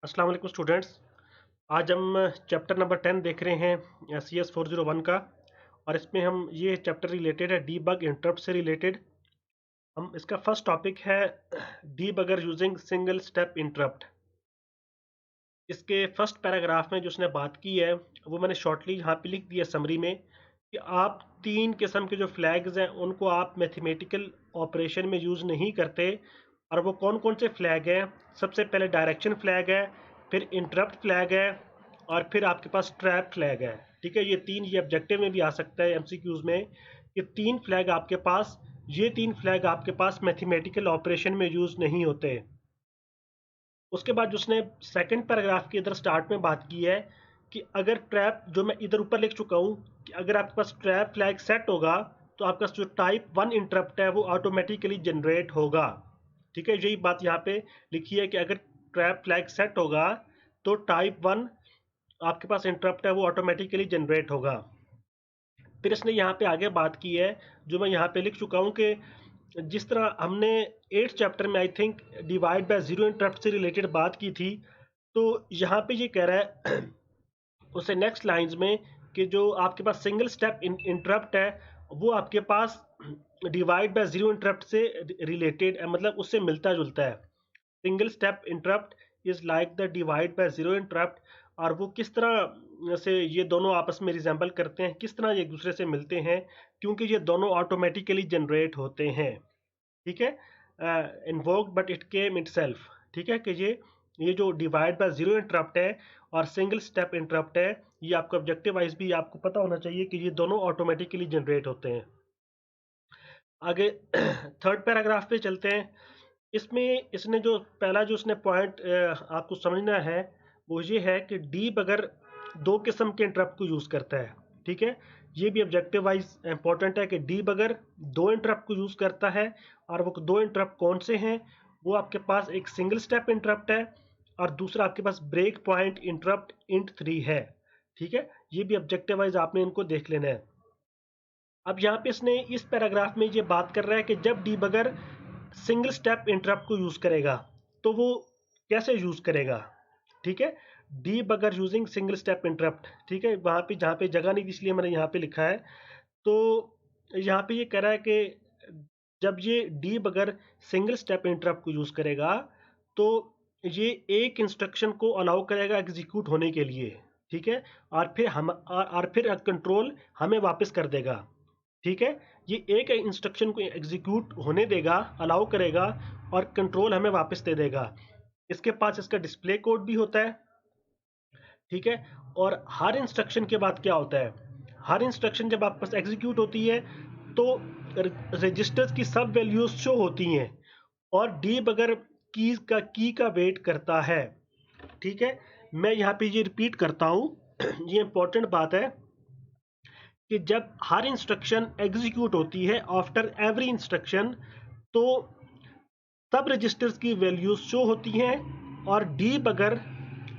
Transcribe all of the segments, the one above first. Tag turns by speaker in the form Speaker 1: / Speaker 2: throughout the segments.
Speaker 1: अस्सलाम वालेकुम स्टूडेंट्स। आज हम चैप्टर नंबर 10 देख रहे हैं CS401 का। और इसमें हम ये चैप्टर रिलेटेड है डीबग इंटरप्ट से रिलेटेड। हम इसका फर्स्ट टॉपिक है debugger using single step interrupt. इसके फर्स्ट पैराग्राफ में जो उसने बात की है वो मैंने शॉर्टली यहाँ पे लिख दिया समरी में कि आप तीन किस्म के जो फ्लैग्स हैं उनको आप मैथमेटिकल ऑपरेशन में यूज़ नहीं करते। और वो कौन कौन से फ्लैग हैं? सबसे पहले डायरेक्शन फ्लैग है, फिर इंटरप्ट फ्लैग है, और फिर आपके पास ट्रैप फ्लैग है। ठीक है, ये तीन, ये ऑब्जेक्टिव में भी आ सकता है MCQs में। ये तीन फ्लैग आपके पास, ये तीन फ्लैग आपके पास मैथमेटिकल ऑपरेशन में यूज़ नहीं होते। उसके बाद उसने सेकंड पैराग्राफ के इधर स्टार्ट में बात की है कि अगर ट्रैप, जो मैं इधर ऊपर लिख चुका हूँ, कि अगर आपके पास ट्रैप फ्लैग सेट होगा तो आपका जो टाइप 1 इंटरप्ट है वो ऑटोमेटिकली जनरेट होगा। ठीक है, यही बात यहाँ पे लिखी है कि अगर ट्रैप फ्लैग सेट होगा तो टाइप 1 आपके पास इंटरप्ट है वो ऑटोमेटिकली जनरेट होगा। फिर इसने यहाँ पे आगे बात की है जो मैं यहाँ पे लिख चुका हूँ कि जिस तरह हमने 8th चैप्टर में I think divide by zero interrupt से रिलेटेड बात की थी, तो यहाँ पे ये कह रहा है उसे नेक्स्ट लाइंस में कि जो आपके पास सिंगल स्टेप इंटरप्ट है वो आपके पास डिवाइड बाय जीरो इंटरप्ट से रिलेटेड है, मतलब उससे मिलता जुलता है। Single step interrupt is like the divide by zero interrupt. और वो किस तरह से ये दोनों आपस में रिजेंबल करते हैं, किस तरह ये एक दूसरे से मिलते हैं, क्योंकि ये दोनों ऑटोमेटिकली जनरेट होते हैं। ठीक है, invoked but it came itself. ठीक है, कि ये जो डिवाइड बाय जीरो इंटरप्ट है और सिंगल स्टेप इंटरप्ट है, ये आपको ऑब्जेक्टिव वाइज भी आपको पता होना चाहिए कि ये दोनों ऑटोमेटिकली जनरेट होते हैं। आगे थर्ड पैराग्राफ पे चलते हैं। इसमें इसने जो पहला जो उसने पॉइंट आपको समझना है वो ये है कि डीबगर दो किस्म के इंटरप्ट को यूज़ करता है। ठीक है, ये भी ऑब्जेक्टिव वाइज इंपॉर्टेंट है कि डीबगर दो इंटरप्ट को यूज़ करता है। और वो दो इंटरप्ट कौन से हैं? वो आपके पास एक सिंगल स्टेप इंटरप्ट है और दूसरा आपके पास ब्रेक पॉइंट इंटरप्ट int3 है। ठीक है, ये भी ऑब्जेक्टिव वाइज आपने इनको देख लेना है। अब यहाँ पे इसने इस पैराग्राफ में ये बात कर रहा है कि जब डीबगर सिंगल स्टेप इंटरप्ट को यूज करेगा तो वो कैसे यूज करेगा। ठीक है, debugger using single step interrupt. ठीक है, वहां पे जहाँ पे जगह नहीं थी इसलिए मैंने यहाँ पे लिखा है। तो यहाँ पे ये कह रहा है कि जब ये डीबगर सिंगल स्टेप इंटरप्ट को यूज करेगा तो ये एक इंस्ट्रक्शन को अलाउ करेगा एग्जीक्यूट होने के लिए। ठीक है, और फिर कंट्रोल हमें वापस कर देगा। ठीक है, ये एक इंस्ट्रक्शन को एग्जीक्यूट होने देगा, अलाउ करेगा, और कंट्रोल हमें वापस दे देगा। इसके पास इसका डिस्प्ले कोड भी होता है। ठीक है, और हर इंस्ट्रक्शन के बाद क्या होता है, हर इंस्ट्रक्शन जब आपके पास एग्जीक्यूट होती है तो रजिस्टर्स की सब वैल्यूज शो होती हैं और डीबगर की का वेट करता है। ठीक है, मैं यहाँ पे ये रिपीट करता हूँ ये इंपॉर्टेंट बात है कि जब हर इंस्ट्रक्शन एग्जीक्यूट होती है आफ्टर एवरी इंस्ट्रक्शन तो सब रजिस्टर्स की वैल्यूज शो होती हैं और डीबगर,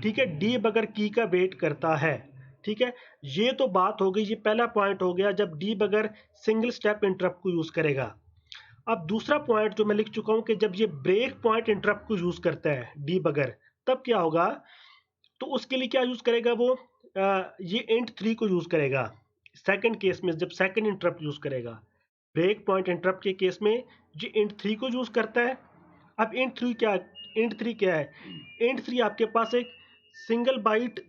Speaker 1: ठीक है, डीबगर की का वेट करता है। ठीक है, ये तो बात हो गई, ये पहला पॉइंट हो गया जब डीबगर सिंगल स्टेप इंटरप्ट को यूज करेगा। अब दूसरा पॉइंट जो मैं लिख चुका हूं कि जब ये ब्रेक पॉइंट इंटरप्ट को यूज करता है डीबगर, तब क्या होगा? तो उसके लिए क्या यूज करेगा वो? ये int3 को यूज करेगा। सेकंड केस में जब सेकंड इंटरप्ट यूज करेगा, ब्रेक पॉइंट इंटरप्ट के केस में ये int3 को यूज करता है। अब int3 क्या है? int3 आपके पास एक सिंगल बाइट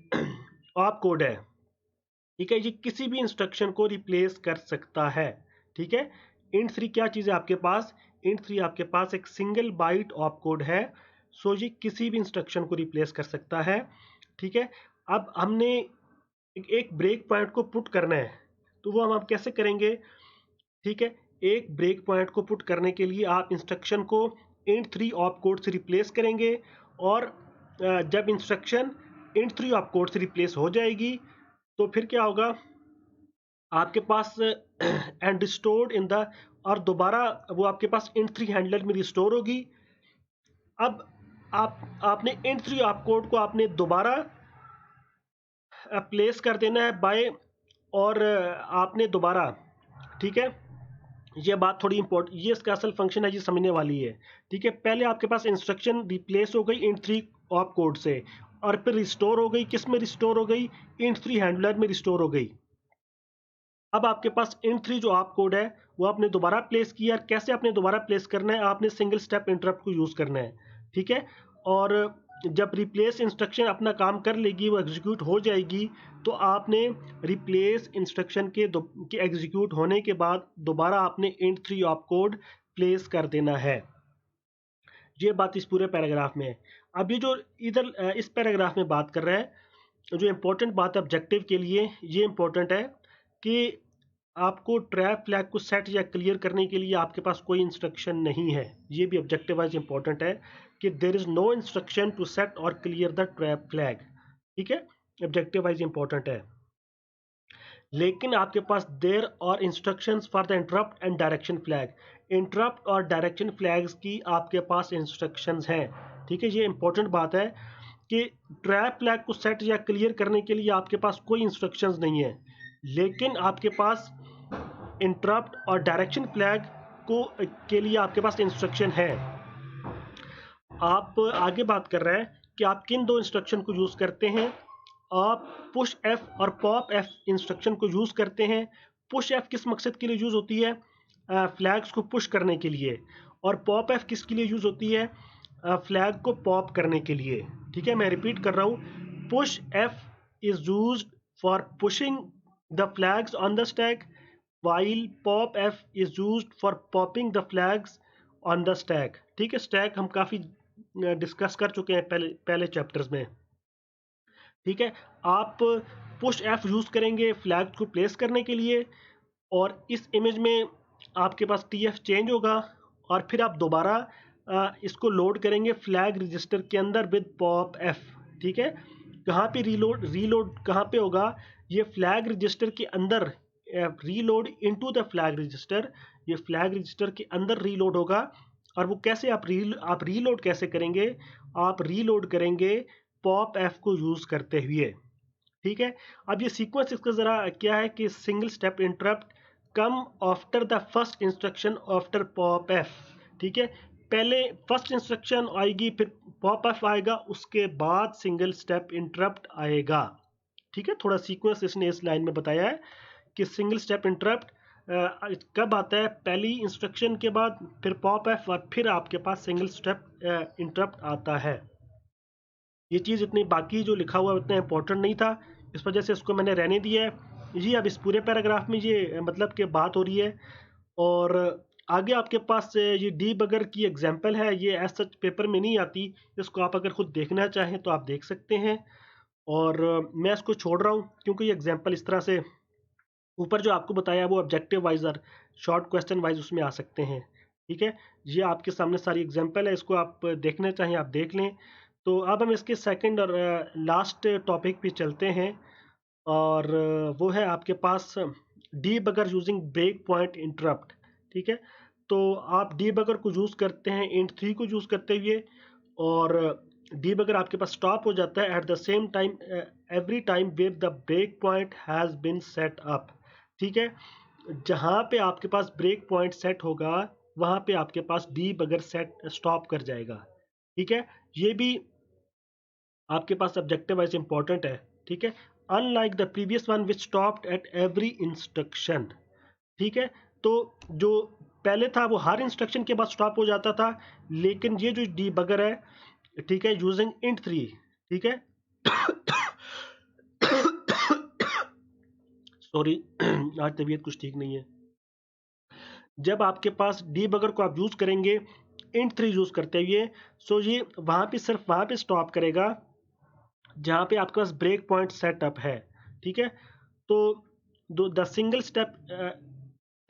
Speaker 1: ऑप कोड है। ठीक है, ये किसी भी इंस्ट्रक्शन को रिप्लेस कर सकता है। ठीक है, int3 क्या चीज़ है आपके पास? int3 आपके पास एक सिंगल बाइट ऑप कोड है, सो ये किसी भी इंस्ट्रक्शन को रिप्लेस कर सकता है। ठीक है, अब हमने एक ब्रेक पॉइंट को पुट करना है तो वो हम आप कैसे करेंगे? ठीक है, एक ब्रेक पॉइंट को पुट करने के लिए आप इंस्ट्रक्शन को int3 ऑप कोड से रिप्लेस करेंगे और जब इंस्ट्रक्शन int3 ऑप कोड से रिप्लेस हो जाएगी तो फिर क्या होगा? आपके पास एंड रिस्टोर्ड इन द, और दोबारा वो आपके पास int3 हैंडलर में रिस्टोर होगी। अब आपने int3 ऑप कोड को आपने दोबारा प्लेस कर देना है बाय, और आपने दोबारा, ठीक है, ये बात थोड़ी इंपॉर्टेंट, ये इसका असल फंक्शन है, ये समझने वाली है। ठीक है, पहले आपके पास इंस्ट्रक्शन रिप्लेस हो गई int3 ऑप कोड से, और फिर रिस्टोर हो गई, किस में रिस्टोर हो गई, int3 हैंडलर में रिस्टोर हो गई। अब आपके पास int3 जो ऑप कोड है वो आपने दोबारा प्लेस किया। कैसे आपने दोबारा प्लेस करना है, आपने सिंगल स्टेप इंटरप्ट को यूज करना है, ठीक है। और जब रिप्लेस इंस्ट्रक्शन अपना काम कर लेगी, वो एग्जीक्यूट हो जाएगी, तो आपने रिप्लेस इंस्ट्रक्शन के एग्जीक्यूट होने के बाद दोबारा आपने int3 ऑप कोड प्लेस कर देना है। ये बात इस पूरे पैराग्राफ में है। अब ये जो इधर इस पैराग्राफ में बात कर रहा है, जो इम्पोर्टेंट बात है ऑब्जेक्टिव के लिए, ये इम्पोर्टेंट है कि आपको ट्रैप फ्लैग को सेट या क्लियर करने के लिए आपके पास कोई इंस्ट्रक्शन नहीं है। ये भी ऑब्जेक्टिव वाइज इंपॉर्टेंट है कि there is no instruction to set और क्लियर द ट्रैप फ्लैग, ठीक है, ऑब्जेक्टिव वाइज इंपॉर्टेंट है। लेकिन आपके पास there are instructions for the interrupt and direction flag, interrupt और डायरेक्शन फ्लैग्स की आपके पास इंस्ट्रक्शंस हैं, ठीक है। ये इंपॉर्टेंट बात है कि ट्रैप फ्लैग को सेट या क्लियर करने के लिए आपके पास कोई इंस्ट्रक्शंस नहीं है, लेकिन आपके पास इंटरप्ट और डायरेक्शन फ्लैग को के लिए आपके पास इंस्ट्रक्शन है। आप आगे बात कर रहे हैं कि आप किन दो इंस्ट्रक्शन को यूज करते हैं। आप पुश एफ और पॉप एफ इंस्ट्रक्शन को यूज करते हैं। पुश एफ किस मकसद के लिए यूज होती है, फ्लैग्स को पुश करने के लिए, और पॉप एफ किसके लिए यूज होती है, फ्लैग को पॉप करने के लिए, ठीक है। मैं रिपीट कर रहा हूँ, push F is used for pushing the flags on the stack, while pop f is used for popping the flags on the stack, ठीक है। स्टैक हम काफ़ी डिस्कस कर चुके हैं पहले चैप्टर्स में, ठीक है। आप पुश एफ यूज़ करेंगे फ्लैग को प्लेस करने के लिए, और इस इमेज में आपके पास टी एफ चेंज होगा, और फिर आप दोबारा इसको लोड करेंगे फ्लैग रजिस्टर के अंदर विद पॉप एफ, ठीक है। कहाँ पे रीलोड कहाँ पे होगा, ये फ्लैग रजिस्टर के अंदर, reload into the flag register, ये फ्लैग रजिस्टर के अंदर रीलोड होगा। और वो कैसे आप रीलोड कैसे करेंगे, आप रीलोड करेंगे पॉप एफ को यूज़ करते हुए, ठीक है। अब ये सीक्वेंस इसका ज़रा क्या है कि single step interrupt come after the first instruction after pop F, ठीक है। पहले फर्स्ट इंस्ट्रक्शन आएगी, फिर पॉप एफ आएगा, उसके बाद सिंगल स्टेप इंटरप्ट आएगा, ठीक है। थोड़ा सीक्वेंस इसने इस लाइन में बताया है कि सिंगल स्टेप इंटरप्ट कब आता है, पहली इंस्ट्रक्शन के बाद, फिर पॉप एफ, और फिर आपके पास सिंगल स्टेप इंटरप्ट आता है। ये चीज़ इतनी, बाकी जो लिखा हुआ उतना इंपॉर्टेंट नहीं था, इस वजह से इसको मैंने रहने दिया है। जी अब इस पूरे पैराग्राफ में ये मतलब कि बात हो रही है, और आगे आपके पास ये डीबगर की एग्जांपल है, ये एज सच पेपर में नहीं आती, इसको आप अगर खुद देखना चाहें तो आप देख सकते हैं। और मैं इसको छोड़ रहा हूँ क्योंकि ये एग्जांपल इस तरह से ऊपर जो आपको बताया वो ऑब्जेक्टिव वाइज और शॉर्ट क्वेश्चन वाइज उसमें आ सकते हैं, ठीक है। ये आपके सामने सारी एग्जांपल है, इसको आप देखना चाहें आप देख लें। तो अब हम इसके सेकंड और लास्ट टॉपिक पे चलते हैं, और वो है आपके पास debugger using break point interrupt, ठीक है। तो आप डीबगर को यूज़ करते हैं int3 को यूज़ करते हुए, और डीबगर आपके पास स्टॉप हो जाता है at the same time every time where the breakpoint has been set up, ठीक है। जहाँ पे आपके पास ब्रेक पॉइंट सेट होगा वहाँ पे आपके पास डीबगर सेट स्टॉप कर जाएगा, ठीक है। ये भी आपके पास ऑब्जेक्टिव वाइज इंपॉर्टेंट है, ठीक है। Unlike the previous one which stopped at every instruction, ठीक है। तो जो पहले था वो हर इंस्ट्रक्शन के बाद स्टॉप हो जाता था, लेकिन ये जो डीबगर है, ठीक है, यूजिंग int3, ठीक है। सॉरी आज तबीयत कुछ ठीक नहीं है। जब आपके पास डीबगर को आप यूज़ करेंगे int3 यूज़ करते हुए, सो ये वहाँ पे सिर्फ वहाँ पे स्टॉप करेगा जहाँ पे आपके पास ब्रेक पॉइंट सेटअप है, ठीक है। तो the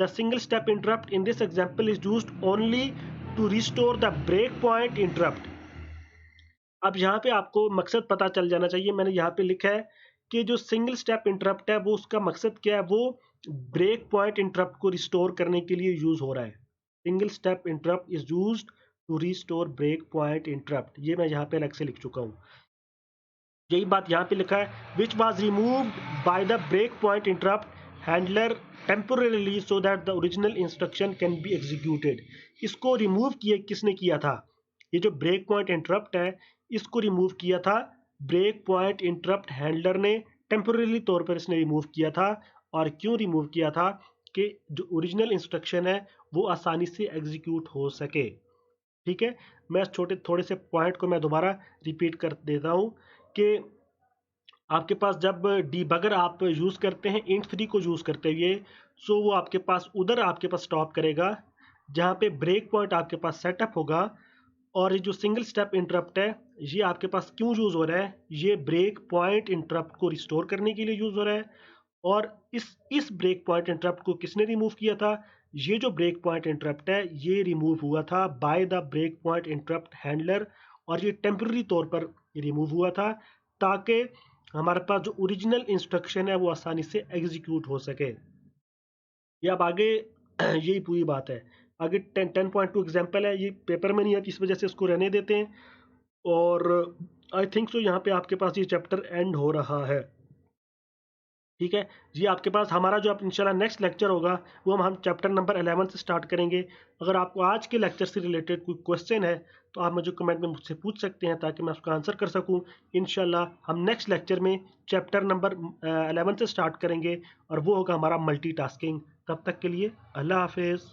Speaker 1: single step interrupt in this example is used only to restore the break point interrupt. अब यहाँ पे आपको मकसद पता चल जाना चाहिए, मैंने यहाँ पे लिखा है कि जो सिंगल स्टेप इंटरप्ट है वो उसका मकसद क्या है, वो ब्रेक पॉइंट इंटरप्ट को रिस्टोर करने के लिए यूज हो रहा है। Single step interrupt is used to restore break point interrupt, ये मैं यहाँ पे अलग से लिख चुका हूँ। यही बात यहाँ पे लिखा है, which was removed by the break point interrupt handler temporarily so that the original instruction can be executed. इसको रिमूव किए किसने किया था, ये जो ब्रेक पॉइंट इंटरप्ट है इसको रिमूव किया था ब्रेक पॉइंट इंटरप्ट हैंडलर ने, टेम्पोरेरी तौर पर इसने रिमूव किया था। और क्यों रिमूव किया था कि जो ओरिजिनल इंस्ट्रक्शन है वो आसानी से एग्जीक्यूट हो सके। ठीक है, मैं छोटे थोड़े से पॉइंट को मैं दोबारा रिपीट कर देता हूँ कि आपके पास जब डीबगर आप यूज़ करते हैं int3 को यूज़ करते हुए, सो वो आपके पास उधर आपके पास स्टॉप करेगा जहाँ पे ब्रेक पॉइंट आपके पास सेटअप होगा। और ये जो सिंगल स्टेप इंटरप्ट है ये आपके पास क्यों यूज़ हो रहा है, ये ब्रेक पॉइंट इंटरप्ट को रिस्टोर करने के लिए यूज़ हो रहा है। और इस ब्रेक पॉइंट इंटरप्ट को किसने रिमूव किया था, ये जो ब्रेक पॉइंट इंटरप्ट है ये रिमूव हुआ था by the break point interrupt handler. और ये टेम्पररी तौर पर रिमूव हुआ था ताकि हमारे पास जो ओरिजिनल इंस्ट्रक्शन है वो आसानी से एग्जीक्यूट हो सके। ये अब आगे यही पूरी बात है। आगे 10.2 एग्जाम्पल है, ये पेपर में नहीं है इस वजह से इसको रहने देते हैं। और आई थिंक सो यहाँ पे आपके पास ये चैप्टर एंड हो रहा है। ठीक है जी, आपके पास हमारा जो अब इंशाल्लाह नेक्स्ट लेक्चर होगा वो हम चैप्टर नंबर 11 से स्टार्ट करेंगे। अगर आपको आज के लेक्चर से रिलेटेड कोई क्वेश्चन है तो आप मुझे कमेंट में मुझसे पूछ सकते हैं ताकि मैं उसका आंसर कर सकूं। इंशाल्लाह हम नेक्स्ट लेक्चर में चैप्टर नंबर 11 से स्टार्ट करेंगे और वो होगा हमारा मल्टीटास्किंग। तब तक के लिए अल्लाह हाफिज़।